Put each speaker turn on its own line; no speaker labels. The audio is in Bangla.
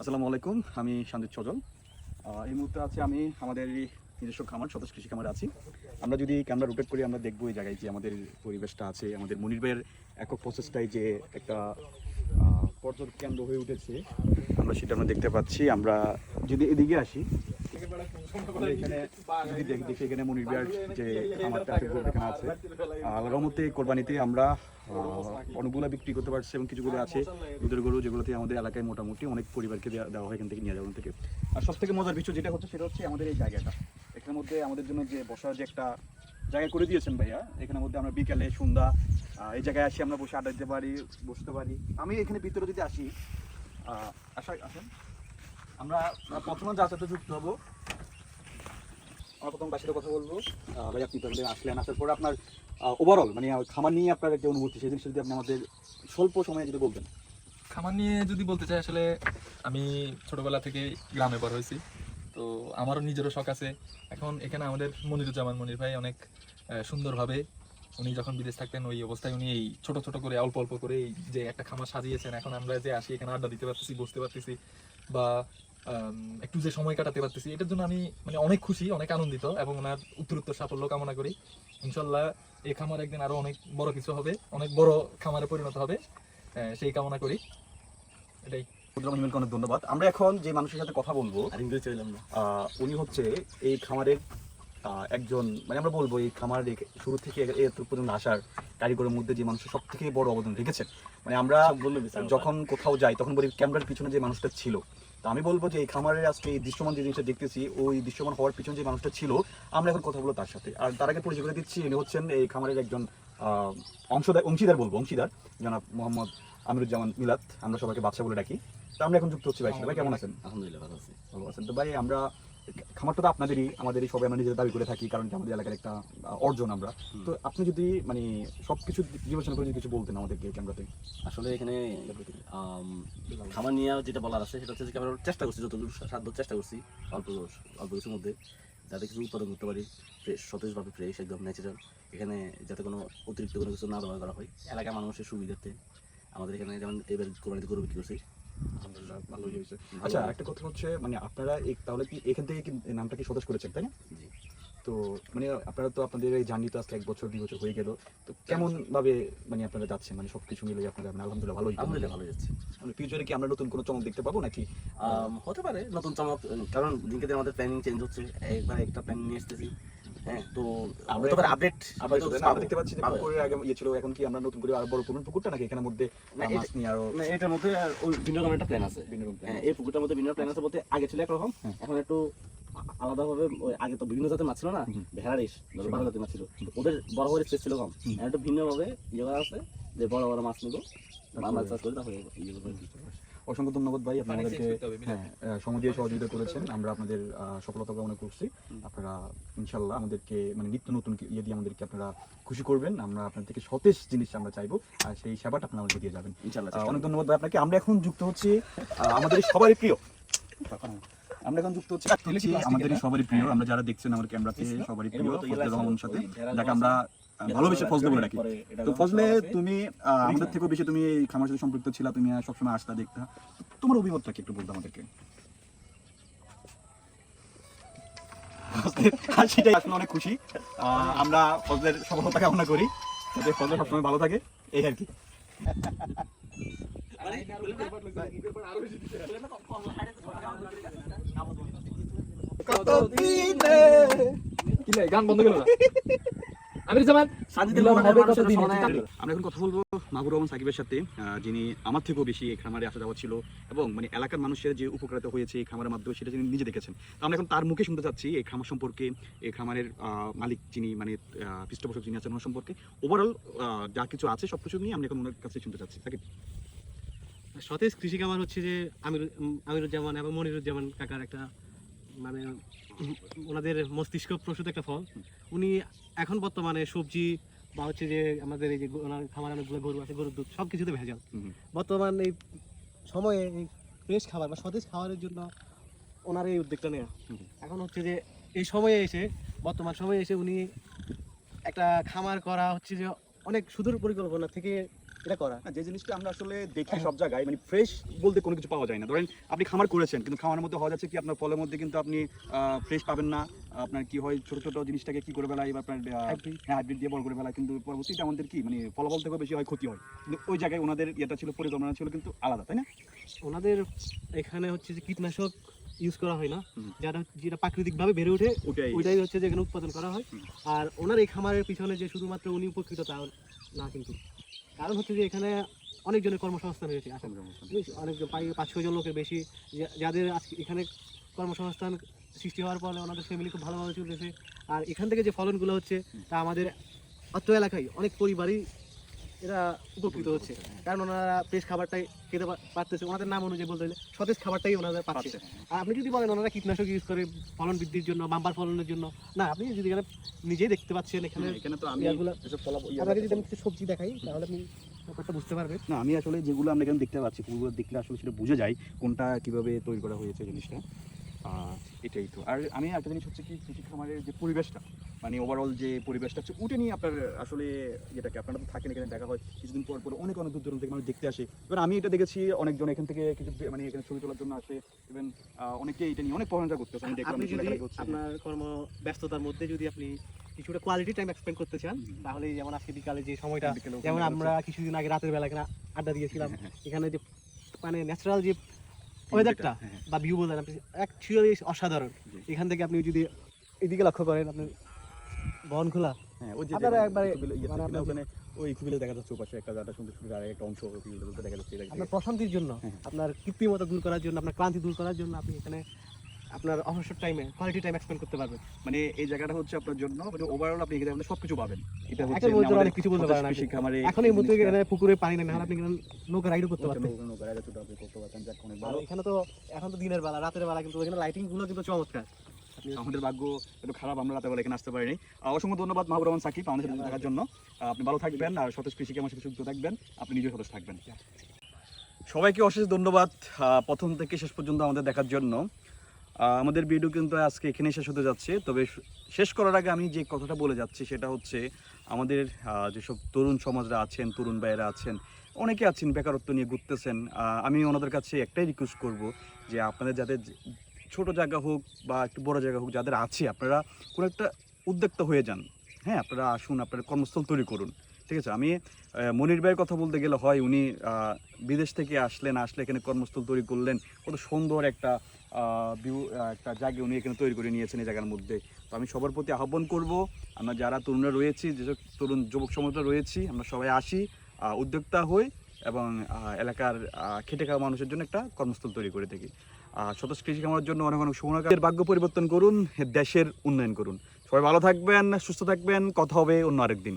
আসসালামু আলাইকুম, আমি সন্দীপ সজল। এই মুহূর্তে আছি আমি আমাদের নিজস্ব খামার স্বদেশ কৃষি খামারে আছি। আমরা যদি ক্যামেরা রোটেট করি আমরা দেখবো এই জায়গায় যে আমাদের পরিবেশটা আছে, আমাদের মনির ভাইয়ের একক প্রসেসটাই যে একটা পর্যটক কেন্দ্র হয়ে উঠেছে আমরা সেটা আমরা দেখতে পাচ্ছি। আমরা যদি এদিকে আসি এখানে যদি দেখি এখানে মনির ভাইয়ের যে খামারটা এখানে আছে, আল্লাহর মধ্যে কোরবানিতে আমরা অনেকগুলো বিক্রি করতে পারছি এবং কিছুগুলো আছে দুধের গরু যেগুলোতে আমাদের এলাকায় মোটামুটি অনেক পরিবারকে দেওয়া হয় এখান থেকে নিয়ে যাওয়া থেকে। আর সব থেকে মজার বিষয় যেটা হচ্ছে সেটা হচ্ছে আমাদের এই জায়গাটা, এখানের মধ্যে আমাদের জন্য যে বসার যে একটা জায়গা করে দিয়েছেন ভাইয়া, এখানের মধ্যে আমরা বিকালে সন্ধ্যা এই জায়গায় আসি, আমরা বসে আড্ডা দিতে পারি, বসতে পারি। আমি এখানে ভিতরে যদি আসি আসেন আমরা প্রথমে যার সাথে যুক্ত হবো। আমরা প্রথম বাসিতে কথা বলবো। ভাই আপনি তাহলে আসলেন, আসার পরে আপনার ওভারঅল মানে খামার নিয়ে আপনার একটা অনুভূতি সেই জিনিসটা যদি আপনি আমাদের স্বল্প সময়ে যদি বলতেন।
খামার নিয়ে যদি বলতে চাই, আসলে আমি ছোটবেলা থেকে গ্রামে বড় হয়েছি, তো আমারও নিজেরও শখ আছে। এখন এখানে আমাদের মনির ভাই অনেক সুন্দরভাবে, উনি যখন বিদেশ থাকতেন ওই অবস্থায় উনি এই ছোট ছোট করে অল্প অল্প করে এই যে একটা খামার সাজিয়েছেন। এখন আমরা যে আসি এখানে আড্ডা দিতে পারতেছি, বসতে পারতেছি বা একটু যে সময় কাটাতে পারতেছি, এটার জন্য আমি মানে অনেক খুশি, অনেক আনন্দিত এবং ওনার উত্তরোত্তর সাফল্য কামনা করি। ইনশাল্লাহ এই খামার একদিন আরো অনেক বড় কিছু হবে, অনেক বড় খামারে পরিণত হবে, সেই কামনা করি। এটাই।
অনেক ধন্যবাদ। আমরা এখন যে মানুষের সাথে কথা বলবো উনি হচ্ছে এই খামারের একজন, মানে আমরা বলবো এই খামার শুরু থেকে এত পর্যন্ত আসার কারিগরের মধ্যে যে মানুষের সব থেকে বড় অবদান রেখেছেন। মানে আমরা যখন কোথাও যাই তখন বলি ক্যামেরার পিছনে যে মানুষটা ছিল, তো আমি বলবো যে এই খামারের আজকে এই দৃশ্যমান যে জিনিসটা দেখতেছি ওই দৃশ্যমান হওয়ার পিছনে যে মানুষটা ছিল আমরা এখন কথা বলবো তার সাথে। আর তার আগে পরিচয় করে দিচ্ছি, ইনি হচ্ছেন এই খামারের একজন অংশীদার জনাব মোহাম্মদ আমিরুজ্জামান মিলাত, আমরা সবাইকে বাদশা বলে ডাকি। তো আমরা এখন যুক্ত হচ্ছি। ভাই ভাই কেমন আছেন?
আলহামদুলিল্লাহ ভালো আছি।
ভালো আছেন তো ভাই? আমরা খামারটা তো আপনাদেরই, আমাদেরই সবাই আমরা নিজেদের দাবি করে থাকি, কারণ এটা আমাদের এলাকার একটা অর্জন। আমরা তো আপনি যদি মানে সবকিছু বিবেচনা করে যদি কিছু বলতেন আমাদেরকে ক্যামেরাতে।
আসলে এখানে খাবার নিয়ে যেটা বলার আছে সেটা হচ্ছে যে আমরা চেষ্টা করছি, যতটুকু সাধ্য চেষ্টা করছি অল্প অল্প কিছুর মধ্যে যাতে কিছু উৎপাদন করতে পারি, ফ্রেশ সতেজভাবে, ফ্রেশ একদম ন্যাচারাল। এখানে যাতে কোনো অতিরিক্ত কোনো কিছু না ব্যবহার করা হয় এলাকার মানুষের সুবিধার্থে। আমাদের এখানে যেমন এবার কোরবানিতে গরু বিক্রি করছি।
আলহামদুলিল্লাহ ভালোই হয়েছে। আচ্ছা, একটা কথা হচ্ছে মানে আপনারা তাহলে কি এখান থেকে কি নামটা কি স্বদেশ করেছেন, তাই না?
জি।
তো মানে আপনারা তো আপনাদের এই জার্নি তো আজকে 1 বছর 2 বছর হয়ে গেল, তো কেমন ভাবে মানে আপনারা যাচ্ছেন, মানে সবকিছু মিলে আপনারা মানে আলহামদুলিল্লাহ
ভালো যাচ্ছে।
মানে ফিউচারে কি আমরা নতুন কোনো চমক দেখতে পাবো নাকি?
হতে পারে নতুন চমক, কারণ দিনকে দিন আমাদের প্ল্যানিং চেঞ্জ হচ্ছে, একবার একটা প্ল্যান নিয়ে এসেছি। হ্যাঁ, তো আমরা তো আপডেট
আমরা দেখতে পাচ্ছি যে পুকুরের আগে ছিল, এখন কি আমরা নতুন করে আর বড় করবেন পুকুরটা নাকি এখানের মধ্যে মাছ নিয়ে আরো?
না, এটার মধ্যে ওই ভিন্ন রকম একটা প্ল্যান আছে। হ্যাঁ, এই পুকুরটার মধ্যে ভিন্ন প্ল্যান আছে বলতে আগে ছিল একরকম, এখন একটু আলাদাভাবে। আগে তো বিভিন্ন জাতের মাছ ছিল না, ভেড়ার ইস ভালো জাতের মাছ ছিল, ওদের বড় বড় স্পেস ছিল কম। একটু ভিন্নভাবে ইয়ে করা আছে যে বড় বড় মাছ নিব, আমরা চাষ করি তাহলে ইয়ে করবো।
অসংখ্য ধন্যবাদ ভাই, আপনি আমাদেরকে সময় দিয়ে সহযোগিতা করেছেন, আমরা আপনাদের সফলতা কামনা করছি। আপনারা ইনশাল্লাহ আমাদেরকে মানে নিত্য নতুন ইয়ে দিয়ে আমাদেরকে আপনারা খুশি করবেন, আমরা আপনার থেকে সতেজ জিনিস আমরা চাইবো, আর সেই সেবাটা আপনারা আমাদেরকে দিয়ে যাবেন ইনশাল্লাহ। অনেক ধন্যবাদ ভাই আপনাকে। আমরা এখন যুক্ত হচ্ছি আমাদের সবারই প্রিয়, আমরা এখন যুক্ত হচ্ছি আমাদের সবারই প্রিয়, আমরা যারা দেখছেন আমার ক্যামেরাতে সবারই প্রিয় ফজলে রহমানের সাথে, যাকে আমরা ভালোবেসে ফজলে বলে রাখি। তো ফজলে, তুমি আমাদের থেকেও বেশি তুমি এই খামার সাথে সম্পৃক্ত ছিল, তুমি সবসময় আসতা দেখতা, তোমার অভিমতটা কি একটু বলতো আমাদেরকে? সেটাই আসলে অনেক খুশি, আমরা ফজলের সফলতা কামনা করি যাতে ফজলে সবসময় ভালো থাকে, এই আর কি।
গান বন্ধ গেল না। আমরা
এখন কথা বলবো মাহবুব রহমান সাকিবের সাথে, যিনি আমার থেকেও বেশি এই খামারে আসা যাওয়া ছিল এবং মানে এলাকার মানুষের যে উপকারিতা হয়েছে এই খামারের মাধ্যমে সেটা তিনি নিজে দেখেছেন। তো আমরা এখন তার মুখে শুনতে চাচ্ছি এই খামার সম্পর্কে, এই খামারের মালিক যিনি মানে পৃষ্ঠপোষক যিনি আছেন ওনার সম্পর্কে, ওভারঅল যা কিছু আছে সবকিছু নিয়ে আমি এখন ওনার কাছে শুনতে চাচ্ছি। সাকিব।
সতেজ কৃষি খামার হচ্ছে যে আমিরুজ্জামান এবং মনিরুজ্জামান কাকার একটা মানে ওনাদের মস্তিষ্ক প্রসূত একটা ফল। উনি এখন বর্তমানে সবজি বা হচ্ছে যে আমাদের এই যে ওনার খামার অনেকগুলো গরু আছে, গরুর দুধ সব কিছুতে ভেজাল। বর্তমান এই সময়ে এই ফ্রেশ খাবার বা সতেজ খাবারের জন্য ওনার এই উদ্যোগটা নেওয়া। এখন হচ্ছে যে এই সময়ে এসে, বর্তমান সময়ে এসে উনি একটা খামার করা হচ্ছে যে অনেক সুদূর পরিকল্পনা থেকে এটা করা।
না, যে জিনিসটা আমরা আসলে দেখি সব জায়গায় মানে ফ্রেশ বলতে কোনো কিছু পাওয়া যায় না। ধরেন আপনি খামার করেছেন, কিন্তু খামারের মধ্যে হওয়া যাচ্ছে কি আপনার ফলের মধ্যে কিন্তু আপনি ফ্রেশ পাবেন না। আপনার কি হয় ছোট ছোট জিনিসটাকে কি করে বেলায় বা আপনার হাইব্রিড দিয়ে বড় করে বেলায়, কিন্তু পরবর্তীতে আমাদের কি মানে ফলাফল থেকেও বেশি হয় ক্ষতি হয়। কিন্তু ওই জায়গায় ওনাদের ইয়েটা ছিল, পরিকল্পনা ছিল কিন্তু আলাদা, তাই না?
ওনাদের এখানে হচ্ছে যে কীটনাশক ইউজ করা হয় না,
হুম।
যেটা প্রাকৃতিকভাবে বেড়ে ওঠে
ওটাই
ওইটাই হচ্ছে যে এখানে উৎপাদন করা হয়।
হুম।
আর ওনার এই খামারের পিছনে যে শুধুমাত্র উনি উপকৃত তা না, কিন্তু কারণ হচ্ছে যে এখানে অনেকজনের কর্মসংস্থান হয়েছে। আসলে অনেকজন 5-6 জন লোকের বেশি যাদের আজকে এখানে কর্মসংস্থান সৃষ্টি হওয়ার ফলে ওনাদের ফ্যামিলি খুব ভালোভাবে চলতেছে। আর এখান থেকে যে ফলনগুলো হচ্ছে তা আমাদের অত্র এলাকায় অনেক পরিবারই এরা উপকৃত হচ্ছে, কারণ ওনারা ফ্রেশ খাবারটাই খেতে পারতেছে। ওনাদের নাম অনুযায়ী বলতে গেলে সতেজ খাবারটাই ওনাদের পাচ্ছে। আর আপনি যদি বলেন ওনারা কীটনাশক ইউজ করে ফলন বৃদ্ধির জন্য, বাম্পার ফলনের জন্য, না, আপনি যদি এখানে নিজেই দেখতে পাচ্ছেন এখানে
এখানে তো আমি
ইয়াগুলা।
যেসব
আপনাকে যদি আমি কিছু সবজি দেখাই তাহলে আপনি ব্যাপারটা বুঝতে পারবেন।
না, আমি আসলে যেগুলো আমরা এখানে দেখতে পাচ্ছি ফুলগুলো দেখলে আসলে সেটা বুঝে যায় কোনটা কিভাবে তৈরি করা হয়েছে জিনিসটা। এটাই তো। আর আমি একটা জিনিস হচ্ছে কি, কৃষি খামারের যে পরিবেশটা মানে ওভারঅল যে পরিবেশটা হচ্ছে ওটা নিয়ে আপনার আসলে যেটাকে আপনারা তো থাকেন এখানে, দেখা হয় কিছুদিন পর পর অনেক অনেক দূর দূরান্ত থেকে মানুষ দেখতে আসে। এবার আমি এটা দেখেছি অনেকজন এখান থেকে কিছু মানে এখানে ছবি তোলার জন্য আসে, ইভেন অনেকে এটা নিয়ে অনেক প্রশংসা করতেছে। আমি দেখলাম
আপনি যদি
লেখালেখি হচ্ছে।
আপনার কর্ম ব্যস্ততার মধ্যে যদি আপনি কিছুটা কোয়ালিটি টাইম এক্সপেন্ড করতে চান, তাহলে যেমন আজকে বিকালে যে সময়টা,
বিকেলে ওখানে
যেমন
দেখা
আমরা কিছুদিন আগে রাতের বেলা এখানে আড্ডা দিয়েছিলাম,
হ্যাঁ,
এখানে যে মানে ন্যাচারাল যে ওয়েদারটা
হ্যাঁ, হ্যাঁ।
বা ভিউ বলেন আপনি, অ্যাকচুয়ালি অসাধারণ।
জি।
এখান থেকে আপনি যদি এদিকে লক্ষ্য করেন, আপনি বনখোলা
হ্যাঁ, ওই যে
আপনারা একবারে
মানে
আপনার
ওখানে ওই খুবিলে দেখা যাচ্ছে ওপাশে একটা জায়গা সুন্দর সুন্দর আর একটা অংশ খুবিলে দেখা যাচ্ছে।
আপনার প্রশান্তির জন্য,
হ্যাঁ।
আপনার কৃত্রিমতা দূর করার জন্য, আপনার ক্লান্তি দূর করার জন্য আপনি এখানে আপনার অবসর টাইমে কোয়ালিটি টাইম এক্সপেন্ড করতে পারবেন।
মানে এই জায়গাটা হচ্ছে আপনার জন্য মানে ওভারঅল আপনি এখানে সবকিছু পাবেন। এটা হচ্ছে
একের মধ্যে
আমাদের
অনেক কিছু বলতে পারেন আপনি।
কৃষি খামারে
এখন এই মুহূর্তে এখানে পুকুরে পানি নেই, নাহলে আপনি এখানে নৌকা রাইডও করতে পারতেন। আর এখানে তো এখন তো দিনের বেলা, রাতের বেলা কিন্তু এখানে লাইটিং গুলো কিন্তু চমৎকার।
আমাদের ভাগ্য একটু খারাপ, আমরা রাতে বেলা এখানে আসতে পারিনি। অসংখ্য ধন্যবাদ মাহবুব রহমান সাকিব আমাদের সাথে থাকার জন্য। আপনি ভালো থাকবেন আর সতেজ কৃষিকে আমার সাথে যুক্ত থাকবেন, আপনি নিজেও সতেজ থাকবেন। সবাইকে অশেষ ধন্যবাদ প্রথম থেকে শেষ পর্যন্ত আমাদের দেখার জন্য। আমাদের ভিডিও কিন্তু আজকে এখানে শেষ হতে যাচ্ছে, তবে শেষ করার আগে আমি যে কথাটা বলে যাচ্ছি সেটা হচ্ছে আমাদের যেসব তরুণ সমাজরা আছেন, তরুণ ভাইয়েরা আছেন, অনেকে আছেন বেকারত্ব নিয়ে ঘুরতেছেন। আমি ওনাদের কাছে একটাই রিকোয়েস্ট করব যে আপনাদের যাদের ছোট জায়গা হোক বা একটু বড় জায়গা হোক যাদের আছে, আপনারা কোনো একটা উদ্যোক্তা হয়ে যান। হ্যাঁ, আপনারা আসুন, আপনারা কর্মস্থল তৈরি করুন। ঠিক আছে, আমি মনির ভাইয়ের কথা বলতে গেলে হয় উনি বিদেশ থেকে আসলে এখানে কর্মস্থল তৈরি করলেন, কত সুন্দর একটা একটা জায়গা উনি এখানে তৈরি করে নিয়েছেন এই জায়গার মধ্যে। তো আমি সবার প্রতি আহ্বান করব, আমরা যারা তরুণরা রয়েছি, যেসব তরুণ যুবক সমাজরা রয়েছি, আমরা সবাই আসি, উদ্যোক্তা হই এবং এলাকার খেটে খাওয়া মানুষের জন্য একটা কর্মস্থল তৈরি করে থাকি। সতেজ কৃষি খামারের জন্য অনেক অনেক শুভকামনা। ভাগ্য পরিবর্তন করুন, দেশের উন্নয়ন করুন। সবাই ভালো থাকবেন, সুস্থ থাকবেন, কথা হবে অন্য আরেকদিন।